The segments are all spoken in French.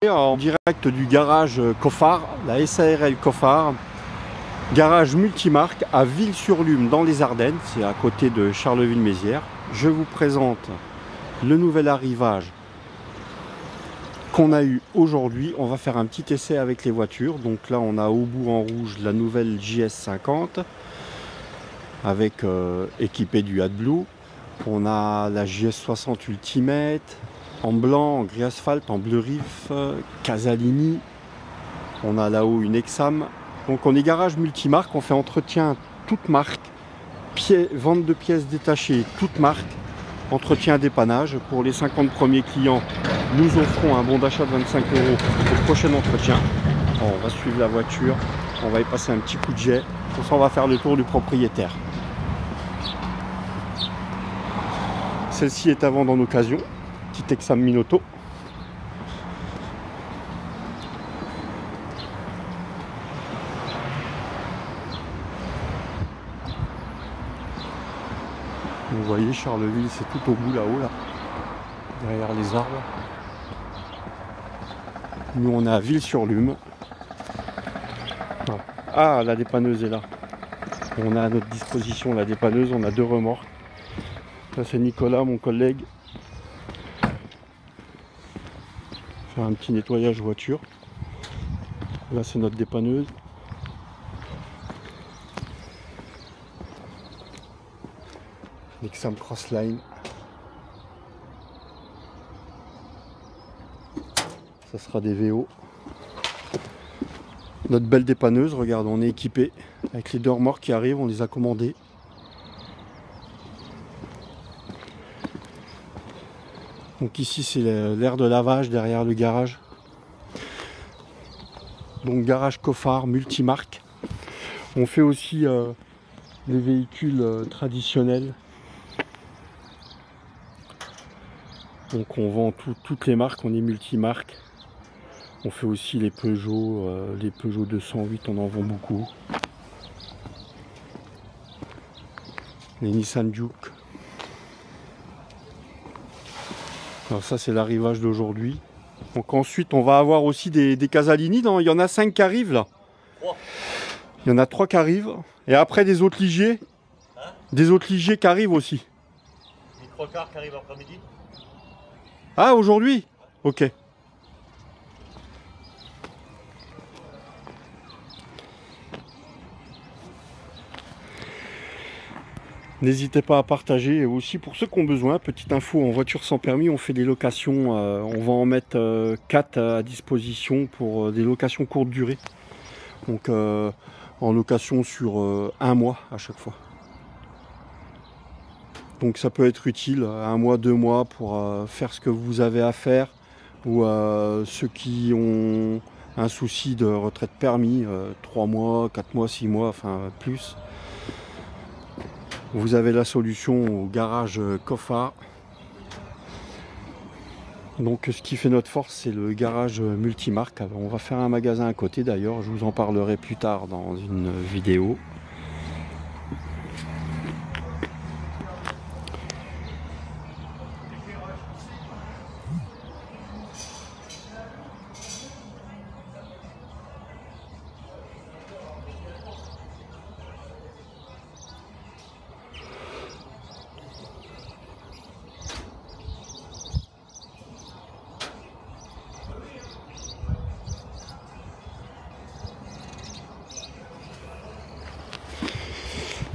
En direct du garage Coffard, la SARL Coffard, garage multimarque à Ville-sur-Lume dans les Ardennes, c'est à côté de Charleville-Mézières. Je vous présente le nouvel arrivage qu'on a eu aujourd'hui. On va faire un petit essai avec les voitures. Donc là on a au bout en rouge la nouvelle JS50 avec équipée du AdBlue. On a la JS60 Ultimate en blanc, en gris asphalte, en bleu Rif, Casalini. On a là-haut une Exam. Donc on est garage multimarque, on fait entretien toute marque, vente de pièces détachées toute marque, entretien dépannage. Pour les 50 premiers clients, nous offrons un bon d'achat de 25 € au prochain entretien. On va suivre la voiture, on va y passer un petit coup de jet, pour ça on va faire le tour du propriétaire. Celle-ci est à vendre en occasion, petite Exam Minoto. Vous voyez Charleville, c'est tout au bout là-haut, là, derrière les arbres. Nous on est à Ville-sur-Lume. Ah, la dépanneuse est là. On a à notre disposition la dépanneuse, on a 2 remorques. Ça c'est Nicolas, mon collègue. Faire un petit nettoyage voiture. Là c'est notre dépanneuse. Exam Crossline. Ça sera des VO. Notre belle dépanneuse, regarde, on est équipé avec les 2 remorques qui arrivent, on les a commandées. Donc ici c'est l'aire de lavage derrière le garage. Donc garage Coffard multimarque. On fait aussi les véhicules traditionnels. Donc on vend toutes les marques, on est multimarque. On fait aussi les Peugeot 208, on en vend beaucoup. Les Nissan Juke. Alors ça c'est l'arrivage d'aujourd'hui. Donc ensuite on va avoir aussi des Casalini. Il y en a 5 qui arrivent là. 3. Il y en a 3 qui arrivent. Et après des autres ligiers. Hein? Des autres ligiers qui arrivent aussi. Les 3 quarts qui arrivent après-midi. Ah, aujourd'hui? Ok. N'hésitez pas à partager. Et aussi pour ceux qui ont besoin, petite info, en voiture sans permis, on fait des locations. On va en mettre 4 à disposition pour des locations courte durée. Donc en location sur 1 mois à chaque fois. Donc ça peut être utile, 1 mois, 2 mois pour faire ce que vous avez à faire. Ou ceux qui ont un souci de retraite permis, 3 mois, 4 mois, 6 mois, enfin plus. Vous avez la solution au garage Coffard. Donc ce qui fait notre force, c'est le garage multimarque. Alors, on va faire un magasin à côté d'ailleurs, je vous en parlerai plus tard dans une vidéo.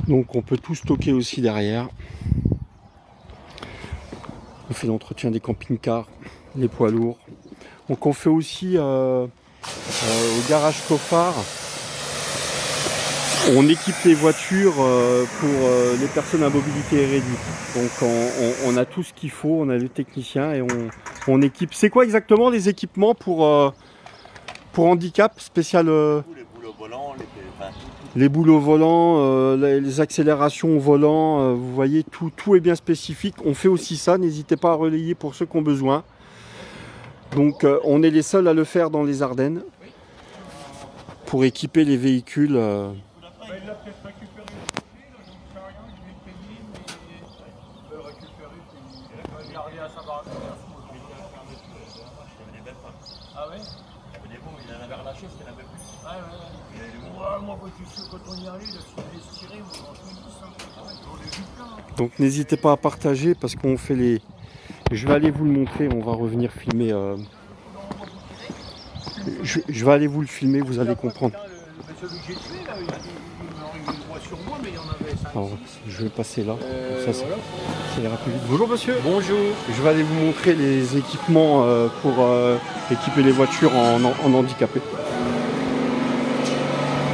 Donc on peut tout stocker aussi derrière. On fait l'entretien des camping-cars, les poids lourds. Donc on fait aussi au garage Coffard, on équipe les voitures pour les personnes à mobilité réduite. Donc on a tout ce qu'il faut, on a le technicien et on équipe. C'est quoi exactement les équipements pour handicap spécial Les boulots volants, les boulots volants, les accélérations au volant, vous voyez, tout est bien spécifique. On fait aussi ça, n'hésitez pas à relayer pour ceux qui ont besoin. Donc on est les seuls à le faire dans les Ardennes pour équiper les véhicules. Ah ouais. ouais. Il y avait des bons, il en avait relâché, c'était la même plus. Moi, quand on y allait, là, si je tiré, moi, en 2010, on les vu plein. Donc n'hésitez pas à partager parce qu'on fait les... Je vais aller vous le montrer, on va revenir filmer. Je vais aller vous le filmer, vous allez comprendre. Celui que j'ai tué, là, il voit sur moi, mais il y en avait 5. Alors, je vais passer là. Ça, Voilà. ça ira plus vite. Bonjour monsieur. Bonjour. Je vais aller vous montrer les équipements pour équiper les voitures en handicapé.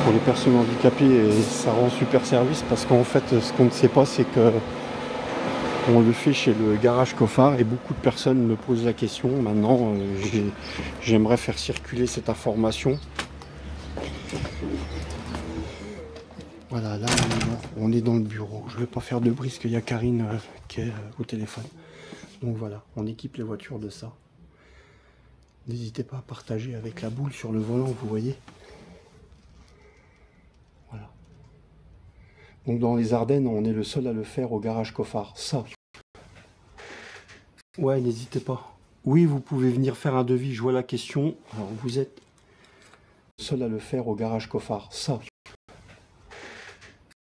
Pour les personnes handicapées, et ça rend super service parce qu'en fait, ce qu'on ne sait pas, c'est que on le fait chez le garage Coffard et beaucoup de personnes me posent la question. Maintenant, j'aimerais faire circuler cette information. Voilà, là on est dans le bureau. Je ne vais pas faire de bruit parce qu'il y a Karine qui est au téléphone. Donc voilà, on équipe les voitures de ça. N'hésitez pas à partager avec la boule sur le volant, vous voyez. Voilà. Donc dans les Ardennes, on est le seul à le faire au garage Coffard. Ça. Ouais, n'hésitez pas. Oui, vous pouvez venir faire un devis, je vois la question. Alors vous êtes le seul à le faire au garage Coffard. Ça.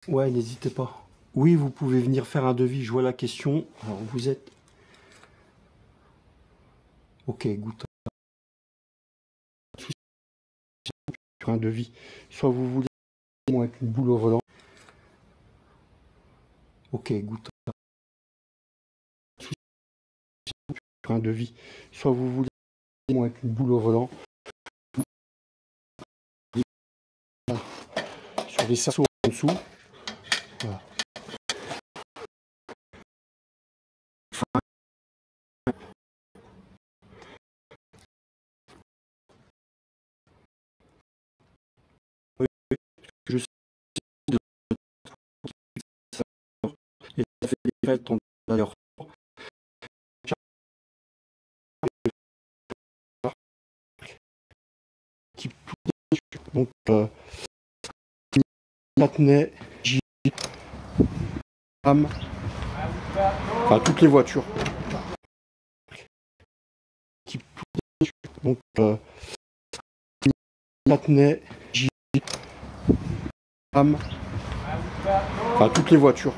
Ouais, n'hésitez pas. Oui, vous pouvez venir faire un devis, je vois la question. Alors vous êtes... Ok, goûte. Un devis. Soit vous voulez avec une boule au volant. Ok, goûte. Un devis. Soit vous voulez avec une boule au volant. Sur les cerceaux en dessous. Voilà. Je sais et ça fait des fêtes d'ailleurs. Donc Natney, J, Ram, enfin toutes les voitures. Donc Natney, J, Ram, enfin toutes les voitures.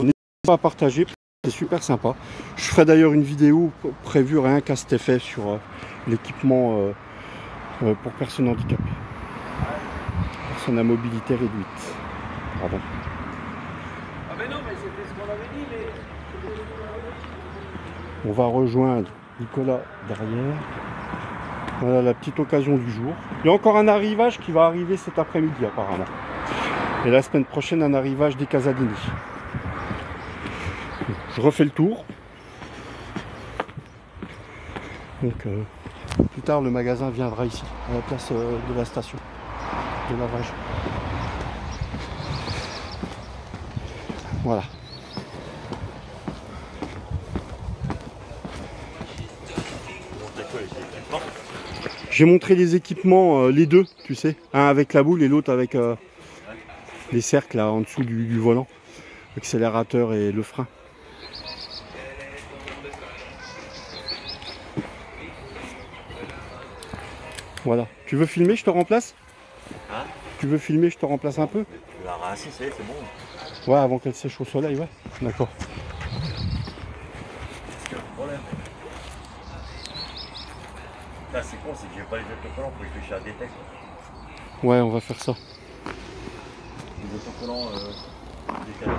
N'hésitez pas à partager, c'est super sympa. Je ferai d'ailleurs une vidéo prévue rien qu'à cet effet sur l'équipement pour personnes handicapées. Personnes à mobilité réduite. Pardon. Ah mais non, mais c'était ce qu'on avait dit, mais... On va rejoindre Nicolas derrière. Voilà la petite occasion du jour. Il y a encore un arrivage qui va arriver cet après-midi apparemment. Et la semaine prochaine, un arrivage des Casalini. Je refais le tour. Donc plus tard, le magasin viendra ici, à la place de la station de lavage. Voilà. J'ai montré les équipements, les deux, tu sais, un avec la boule et l'autre avec les cercles là, en dessous du volant, l'accélérateur et le frein. Voilà. Tu veux filmer, je te remplace? Hein? Tu veux filmer, je te remplace un peu? Tu l'as rincé, c'est bon. Ouais, avant qu'elle sèche au soleil, ouais. D'accord. Problème. Là, c'est con, c'est que j'ai pas les autocollants pour réfléchir à des textes. Ouais, on va faire ça. Les autocollants décalés.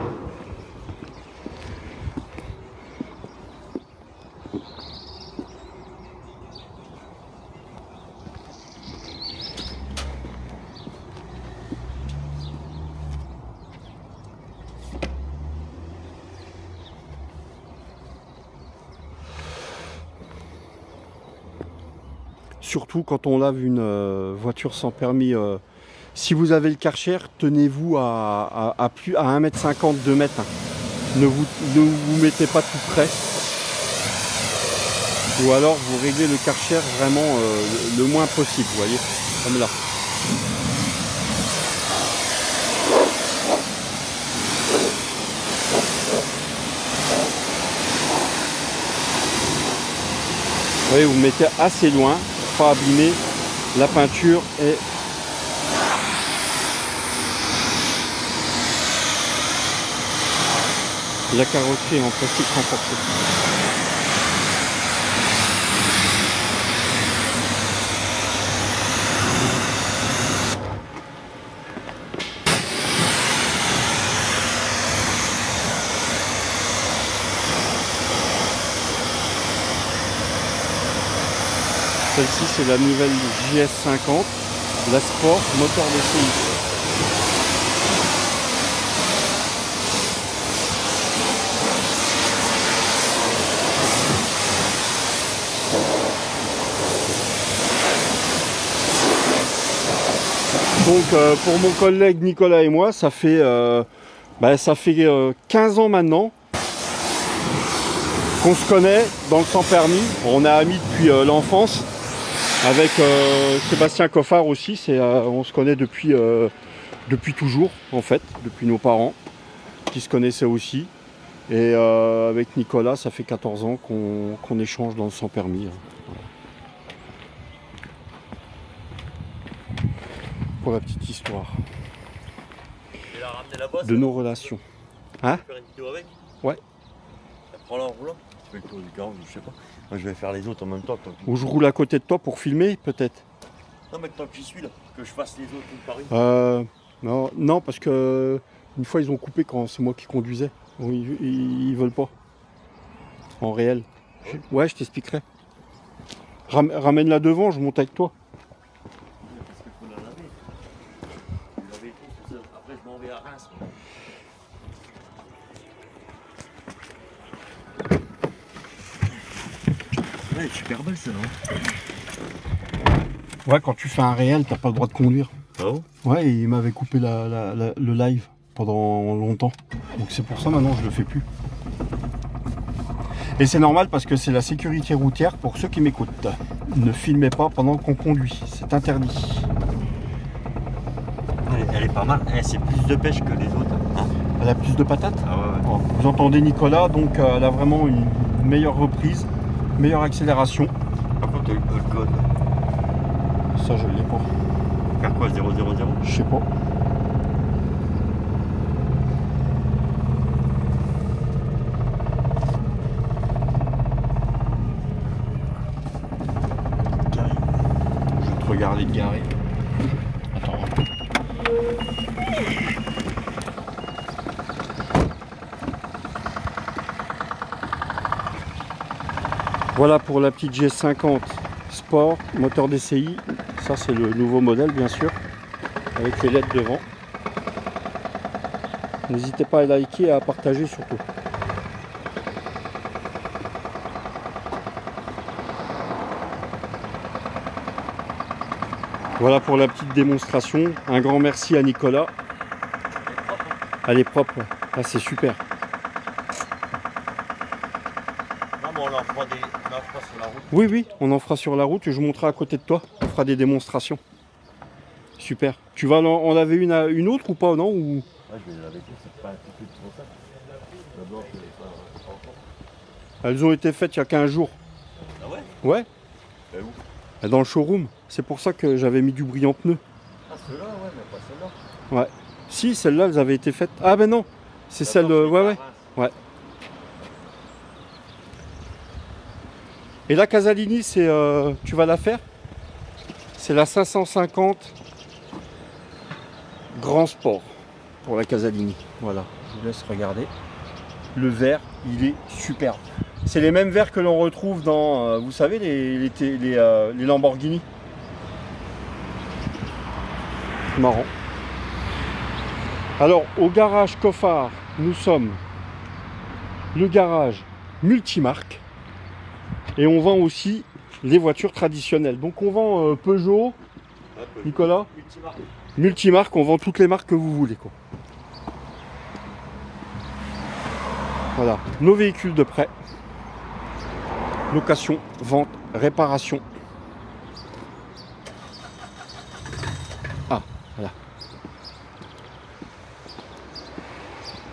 Surtout quand on lave une voiture sans permis. Si vous avez le Karcher, tenez-vous à 1,50 m, 2 mètres. Hein. Ne vous mettez pas tout près. Ou alors vous réglez le Karcher vraiment le moins possible, vous voyez, comme là. voyez, vous mettez assez loin pour pas abîmer la peinture et la carrosserie en plastique renforcé. Celle-ci, c'est la nouvelle JS50, la Sport, moteur DCI. Donc pour mon collègue Nicolas et moi, ça fait 15 ans maintenant qu'on se connaît dans le sans permis. On est amis depuis l'enfance. Avec Sébastien Coffard aussi, on se connaît depuis toujours en fait, depuis nos parents qui se connaissaient aussi. Et avec Nicolas, ça fait 14 ans qu'on échange dans le sans permis. Pour la petite histoire de nos relations. Hein? Tu peux faire une vidéo avec? Ouais. Prends-la en roulant. Tu fais le tour du carreau, je sais pas. Moi je vais faire les autres en même temps. Ou je roule à côté de toi pour filmer peut-être. Non mais tant que j'y suis là, que je fasse les autres une par une. Non, parce que une fois ils ont coupé quand c'est moi qui conduisais. Ils veulent pas. En réel. Ouais, je t'expliquerai. Ramène-la devant, je monte avec toi. Parce qu'il faut la laver. Laver tout ça. Après je m'en vais à Reims. Ouais, super belle ça, non? Ouais, quand tu fais un réel, t'as pas le droit de conduire. Ah bon? Ouais, il m'avait coupé le live pendant longtemps. Donc c'est pour ça maintenant je le fais plus. Et c'est normal parce que c'est la sécurité routière pour ceux qui m'écoutent. Ne filmez pas pendant qu'on conduit, c'est interdit. Elle est pas mal, c'est plus de pêche que les autres. Hein? Elle a plus de patates. Ah ouais, ouais. Bon, vous entendez Nicolas, donc elle a vraiment une meilleure reprise, meilleure accélération. Par contre, le code. Ça je l'ai pas. Faire quoi, 000? Je sais pas. Je vais te regarder de garer. Attends. Voilà pour la petite G50 Sport, moteur DCI. Ça c'est le nouveau modèle bien sûr, avec les LED devant. N'hésitez pas à liker et à partager surtout. Voilà pour la petite démonstration. Un grand merci à Nicolas. Elle est propre. Ah, c'est super. Non, mais on en fera sur la route. Oui, oui, on en fera sur la route. Je vous montrerai à côté de toi. On fera des démonstrations. Super. Tu vas en laver une autre ou pas, non? Ou... Ouais, je vais laver tout, c'est pas un petit peu trop ça. D'abord, je vais pas encore. Elles ont été faites il y a 15 jours. Ah ouais? Ouais. Et où? Dans le showroom. C'est pour ça que j'avais mis du brillant pneu. Ah, ceux-là, ouais, mais pas ceux-là. Ouais. Si, celles-là, elles avaient été faites. Ah ben non. C'est celle de... Ouais. Et la Casalini, c'est... tu vas la faire? C'est la 550 Grand Sport pour la Casalini. Voilà, je vous laisse regarder. Le verre, il est superbe. C'est les mêmes verres que l'on retrouve dans, vous savez, les Lamborghini. Marrant. Alors, au garage Coffard, nous sommes le garage multimarque. Et on vend aussi les voitures traditionnelles. Donc on vend Peugeot, Nicolas, multimarque, on vend toutes les marques que vous voulez, quoi. Voilà, nos véhicules de prêt, location, vente, réparation. Ah, voilà.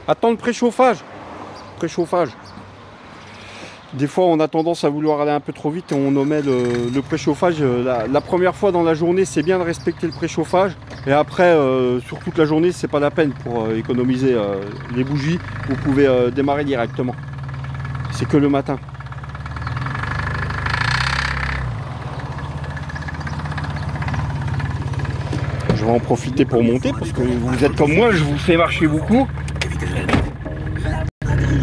Attends le préchauffage. Des fois, on a tendance à vouloir aller un peu trop vite et on omet le préchauffage. La première fois dans la journée, c'est bien de respecter le préchauffage. Et après, sur toute la journée, c'est pas la peine pour économiser les bougies. Vous pouvez démarrer directement. C'est que le matin. Je vais en profiter pour monter parce que vous êtes comme moi, je vous fais marcher beaucoup.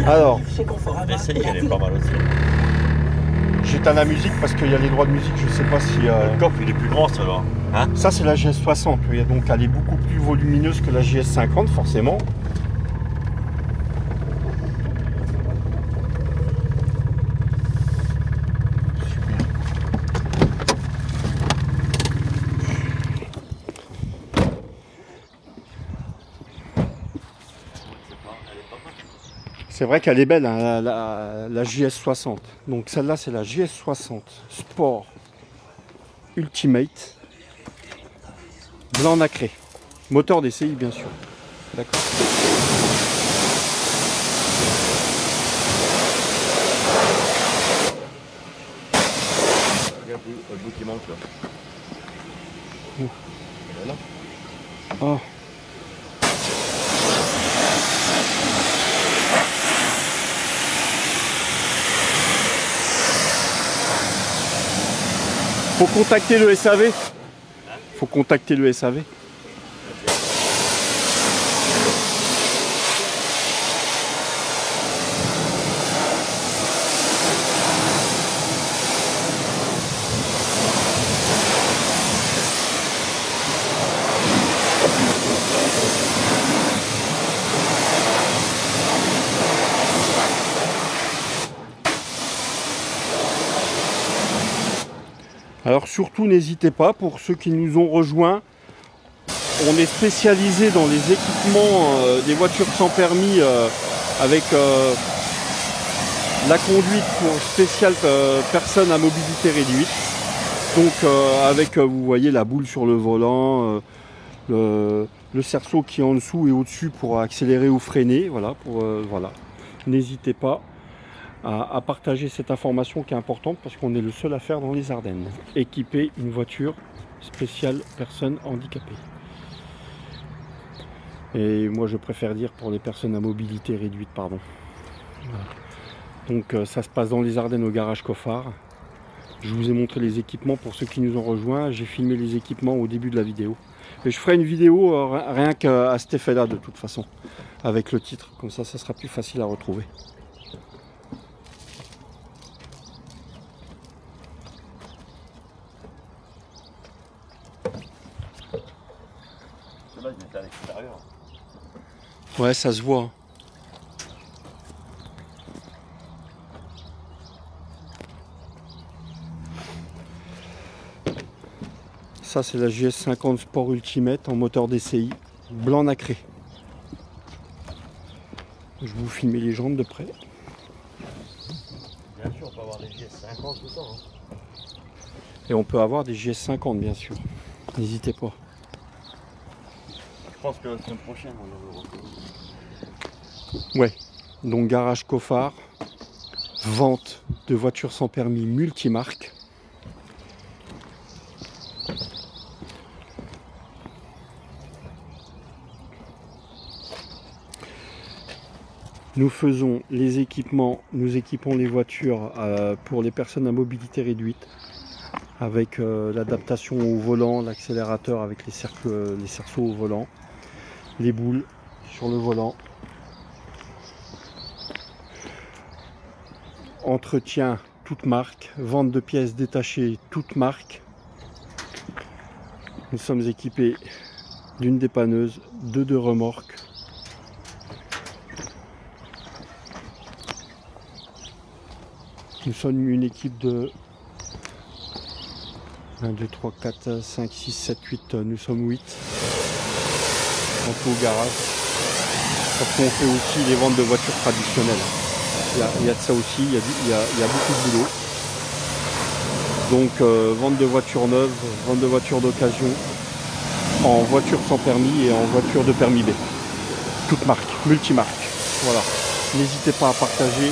Alors, l'essai, elle est pas mal aussi. j'éteins la musique parce qu'il y a les droits de musique, je sais pas si... Le coffre, il est plus grand, ça va. Hein? Ça, c'est la GS60, oui, donc elle est beaucoup plus volumineuse que la GS50, forcément. C'est vrai qu'elle est belle, hein, la GS60. Donc celle-là, c'est la GS60 Sport Ultimate. Blanc nacré. Moteur DCI, bien sûr. D'accord. Regarde le bout qui manque là. Où? Là. Oh. Faut contacter le SAV. Faut contacter le SAV. Alors surtout n'hésitez pas, pour ceux qui nous ont rejoints, on est spécialisé dans les équipements des voitures sans permis avec la conduite pour spéciales personnes à mobilité réduite. Donc avec, vous voyez, la boule sur le volant, le cerceau qui est en dessous et au-dessus pour accélérer ou freiner. Voilà, voilà. N'hésitez pas à partager cette information qui est importante parce qu'on est le seul à faire dans les Ardennes. Équiper une voiture spéciale personnes handicapées. Et moi je préfère dire pour les personnes à mobilité réduite, pardon. Voilà. Donc ça se passe dans les Ardennes au garage Coffard. Je vous ai montré les équipements pour ceux qui nous ont rejoints. J'ai filmé les équipements au début de la vidéo. Et je ferai une vidéo rien qu'à cet effet-là de toute façon. Avec le titre. Comme ça, ça sera plus facile à retrouver. Là, je m'étais à l'extérieur. Ouais, ça se voit. Ça, c'est la GS50 Sport Ultimate en moteur DCI, blanc nacré. Je vais vous filmer les jantes de près. Bien sûr, on peut avoir des GS50 tout ça. Hein. Et on peut avoir des GS50, bien sûr. N'hésitez pas. Je pense que la semaine prochaine, on va le retrouver. Ouais, donc garage Coffard, vente de voitures sans permis multimarques. Nous faisons les équipements, nous équipons les voitures pour les personnes à mobilité réduite avec l'adaptation au volant, l'accélérateur avec les cerceaux au volant, les boules sur le volant. Entretien toute marque, vente de pièces détachées toute marque. Nous sommes équipés d'une dépanneuse, de deux remorques. Nous sommes une équipe de 1, 2, 3, 4, 5, 6, 7, 8, nous sommes 8 en tout au garage. Parce qu'on fait aussi les ventes de voitures traditionnelles. Il y a de ça aussi, il y a beaucoup de boulot. Donc vente de voitures neuves, vente de voitures d'occasion, en voiture sans permis et en voiture de permis B. Toute marque, multimarque. Voilà. N'hésitez pas à partager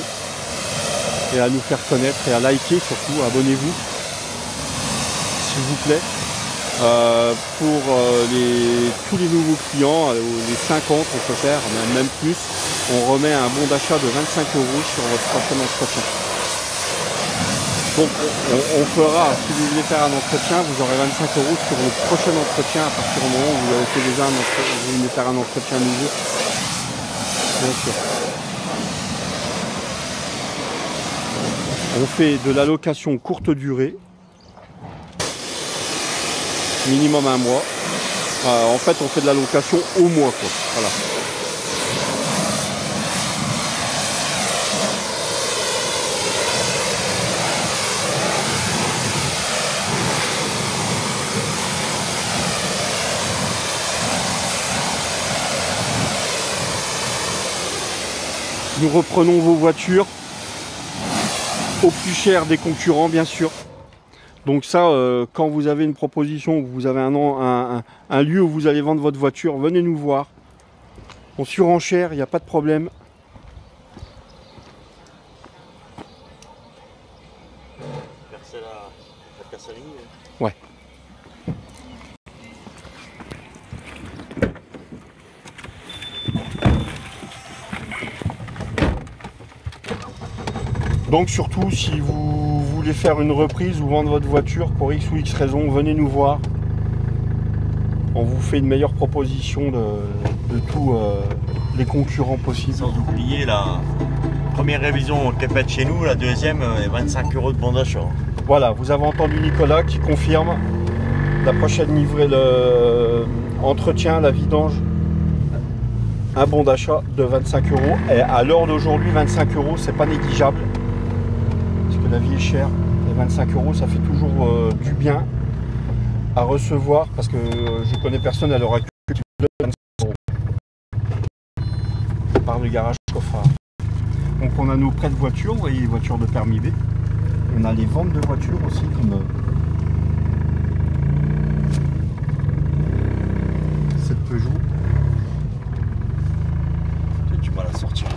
et à nous faire connaître et à liker surtout, abonnez-vous s'il vous plaît. Pour tous les nouveaux clients, les 50 on peut faire, même plus, on remet un bon d'achat de 25 € sur votre prochain entretien. Donc on fera, si vous voulez faire un entretien, vous aurez 25 € sur le prochain entretien à partir du moment où vous avez fait déjà vous voulez faire un entretien nouveau. Bien sûr. On fait de la location courte durée, minimum 1 mois. En fait, on fait de la location au mois, quoi. Voilà. Nous reprenons vos voitures au plus cher des concurrents, bien sûr. Donc ça, quand vous avez une proposition, vous avez un lieu où vous allez vendre votre voiture, venez nous voir. On surenchère, il n'y a pas de problème. Percer la ligne. Ouais. Donc surtout, si vous voulez faire une reprise ou vendre votre voiture pour X ou X raison, venez nous voir. On vous fait une meilleure proposition de tous les concurrents possibles. Sans oublier la première révision qui est faite chez nous, la deuxième, 25 € de bon d'achat. Voilà, vous avez entendu Nicolas qui confirme la prochaine livrée, le entretien, la vidange, un bon d'achat de 25 €. Et à l'heure d'aujourd'hui, 25 €, c'est pas négligeable. Parce que la vie est chère. Et 25 € ça fait toujours du bien à recevoir. Parce que je connais personne à l'heure actuelle qui donne 25 € par le garage Coffard. Donc on a nos prêts de voitures, vous voyez les voitures de permis B. On a les ventes de voitures aussi comme cette Peugeot. J'ai du mal à sortir.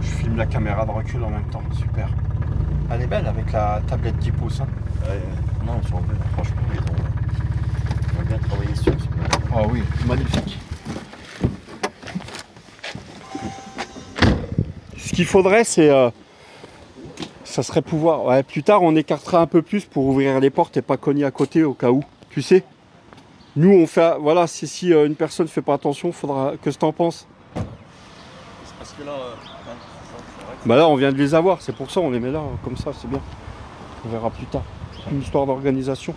Je filme la caméra de recul en même temps, super. Elle est belle avec la tablette 10 pouces. Hein. Ouais, non, ils sont belles. Franchement, ils ont bien travaillé sur ce modèle. Ah oui, magnifique. Ce qu'il faudrait, c'est... ça serait pouvoir... Ouais, plus tard, on écartera un peu plus pour ouvrir les portes et pas cogner à côté au cas où. Tu sais, nous, on fait... Voilà, si une personne ne fait pas attention, faudra... Qu'est-ce que t'en penses? C'est parce que là, c'est vrai que Bah là, on vient de les avoir, c'est pour ça on les met là, comme ça, c'est bien. On verra plus tard. C'est une histoire d'organisation.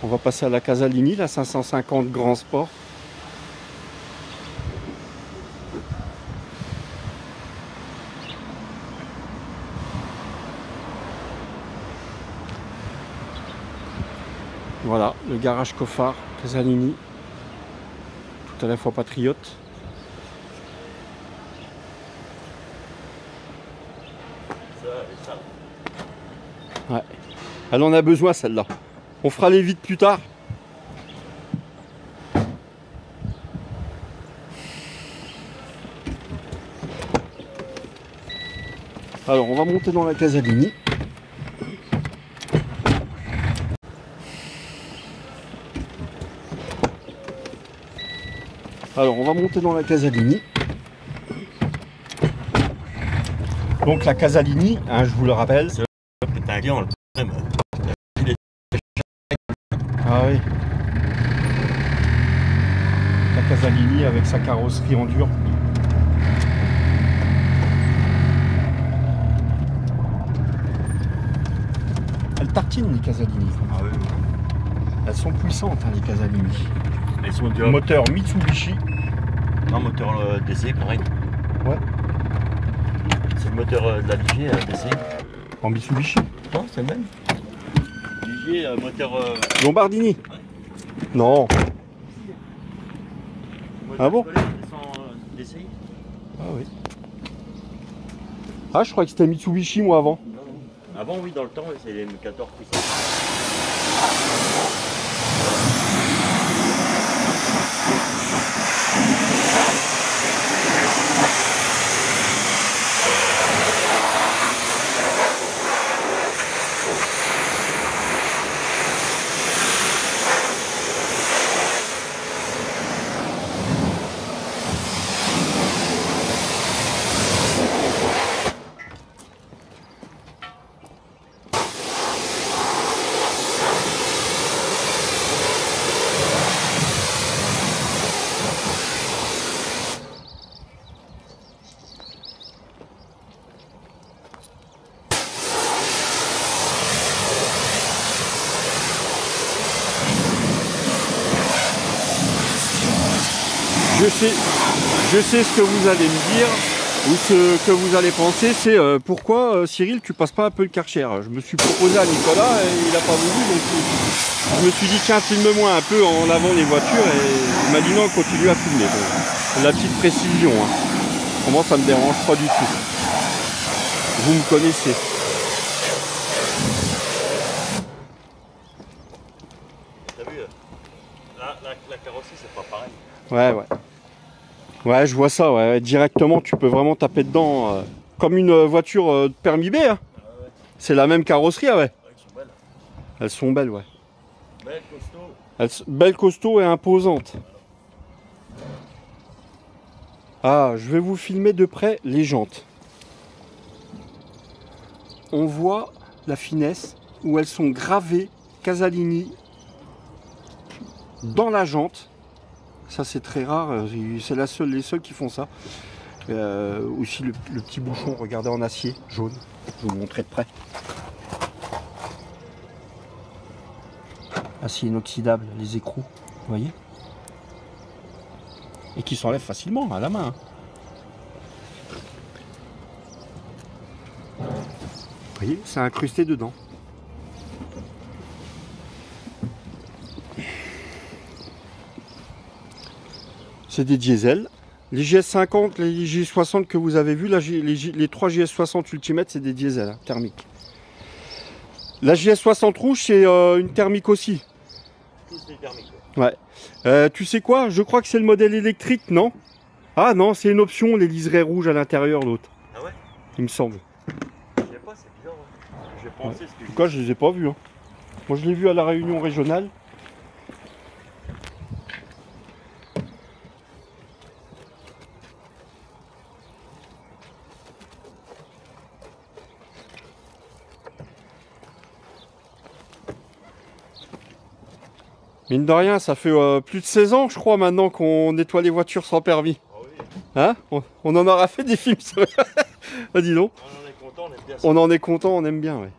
On va passer à la Casalini, la 550 Grand Sport. Voilà, le garage Coffard, Casalini. Tout à la fois patriote. ça. Ouais. Elle en a besoin celle-là. On fera les vides plus tard. Alors on va monter dans la Casalini. Alors on va monter dans la Casalini. Donc la Casalini, hein, je vous le rappelle. C'est un client, le problème. Ah oui. La Casalini avec sa carrosserie en dur. Elles tartinent les Casalini. Ah oui, oui. Elles sont puissantes hein, les Casalini. Ils sont durs. Moteur Mitsubishi. Non, moteur DC, pareil. Ouais. C'est le moteur de la Ligier DC. En Mitsubishi. Non, c'est le même. Ligier, moteur. Lombardini. Non. Ah bon? DC. Ah oui. Ah, je crois que c'était Mitsubishi, moi, avant. Non, non. Avant, oui, dans le temps, c'est les M14 puissants. Je sais ce que vous allez me dire, ou ce que vous allez penser, c'est pourquoi Cyril, tu passes pas un peu le Karcher. Je me suis proposé à Nicolas et il n'a pas voulu, donc je me suis dit tiens, filme-moi un peu en lavant les voitures, et il m'a dit non, continue à filmer. Bon, la petite précision, hein. Comment ça me dérange pas du tout. Vous me connaissez. T'as vu, la carrosserie, c'est pas pareil. Ouais, ouais. Ouais, je vois ça, ouais. Directement, tu peux vraiment taper dedans comme une voiture de permis B. Hein. Ah ouais. C'est la même carrosserie, ouais. Ouais, elles sont belles. Elles sont belles, ouais. Belles, costauds. Belles, costauds et imposantes. Ah, je vais vous filmer de près les jantes. On voit la finesse où elles sont gravées Casalini dans la jante. Ça c'est très rare, c'est les seuls qui font ça. Aussi le petit bouchon, regardez, en acier jaune. Je vais vous montrer de près. Acier inoxydable, les écrous, vous voyez. Et qui s'enlève facilement à la main. Vous voyez, c'est incrusté dedans. C'est des diesels. Les JS50, les JS60 que vous avez vus, les 3 JS60 Ultimate, c'est des diesels hein, thermiques. La JS60 rouge, c'est une thermique aussi. Tous des thermiques. Ouais. Tu sais quoi? Je crois que c'est le modèle électrique, non? Ah non, c'est une option, les liserés rouges à l'intérieur, l'autre. Ah ouais? Il me semble. Je sais pas, c'est bizarre. Hein. J'ai pensé ce que En tout cas, je les ai pas vus. Hein. Moi, je l'ai vu à la réunion régionale. Mine de rien, ça fait plus de 16 ans, je crois, maintenant qu'on nettoie les voitures sans permis. Ah oui. Hein? On en aura fait des films. Ah, dis donc. On en est content, on aime bien ça. On en est content, on aime bien, ouais.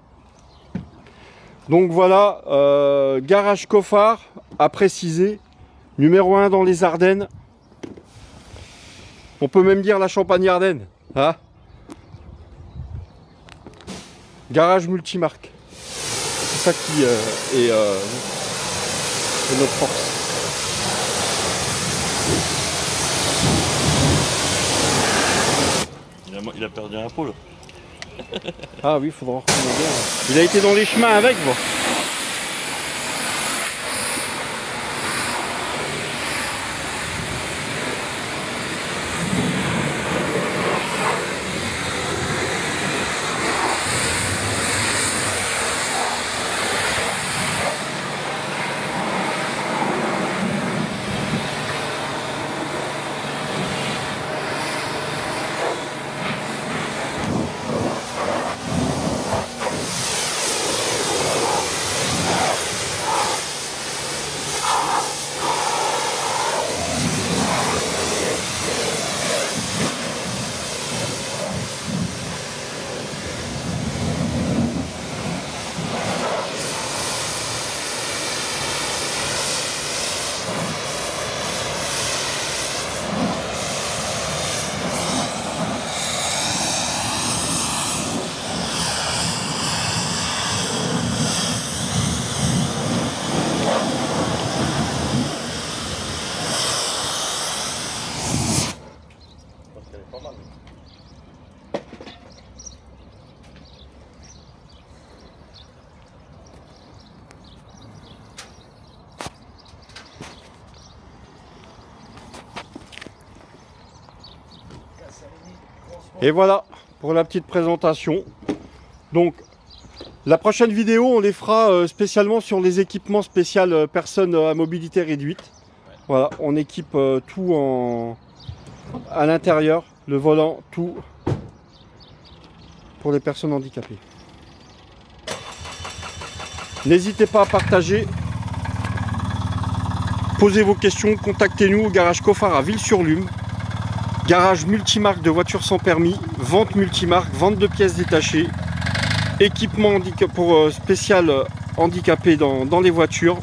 Donc voilà, garage Coffard, à préciser, numéro 1 dans les Ardennes. On peut même dire la Champagne-Ardenne. Hein? Garage multimarque. C'est ça qui est notre force. Il a perdu un pot là. Ah oui, il faudra recommander. Il a été dans les chemins avec, bon. Et voilà pour la petite présentation. Donc la prochaine vidéo, on les fera spécialement sur les équipements spéciaux personnes à mobilité réduite. Voilà, on équipe tout à l'intérieur, le volant, tout pour les personnes handicapées. N'hésitez pas à partager. Posez vos questions, contactez-nous au garage Coffard à Ville-sur-Lume. Garage multimarque de voitures sans permis, vente multimarque, vente de pièces détachées, équipement pour spécial handicapé dans les voitures,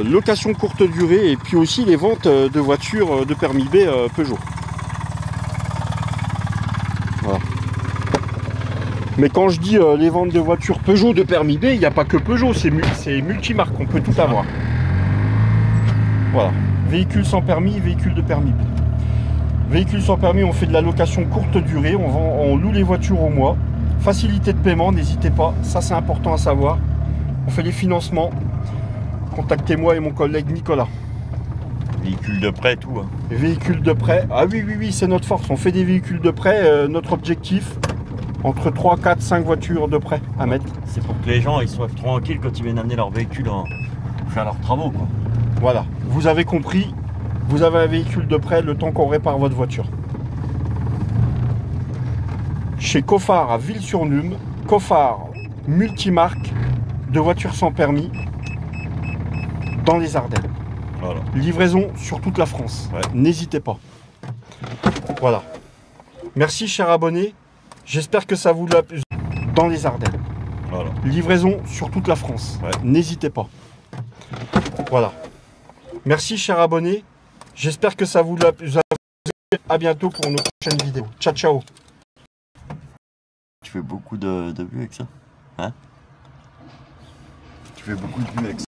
location courte durée et puis aussi les ventes de voitures de permis B Peugeot. Voilà. Mais quand je dis les ventes de voitures Peugeot de permis B, il n'y a pas que Peugeot, c'est multimarque, on peut tout avoir. Voilà, véhicule sans permis, véhicule de permis B. Véhicule sans permis, on fait de la location courte durée, on loue les voitures au mois. Facilité de paiement, n'hésitez pas, ça c'est important à savoir. On fait les financements. Contactez-moi et mon collègue Nicolas. Véhicule de prêt, tout. Hein. Véhicule de prêt, ah oui, c'est notre force. On fait des véhicules de prêt, notre objectif, entre 3, 4, 5 voitures de prêt à mettre. C'est pour que les gens ils soient tranquilles quand ils viennent amener leur véhicule faire leurs travaux, quoi. Voilà, vous avez compris. Vous avez un véhicule de prêt le temps qu'on répare votre voiture. Chez Coffard à Ville-sur-Lume, Coffard multimarque de voitures sans permis dans les Ardennes. Voilà. Livraison sur toute la France. Ouais. N'hésitez pas. Voilà. Merci chers abonnés. J'espère que ça vous l'a plu dans les Ardennes. Voilà. Livraison sur toute la France. Ouais. N'hésitez pas. Voilà. Merci chers abonnés. J'espère que ça vous l'a plu. À bientôt pour une prochaine vidéo. Ciao, ciao. Tu fais beaucoup de vues avec ça? Hein? Tu fais beaucoup de vues avec ça?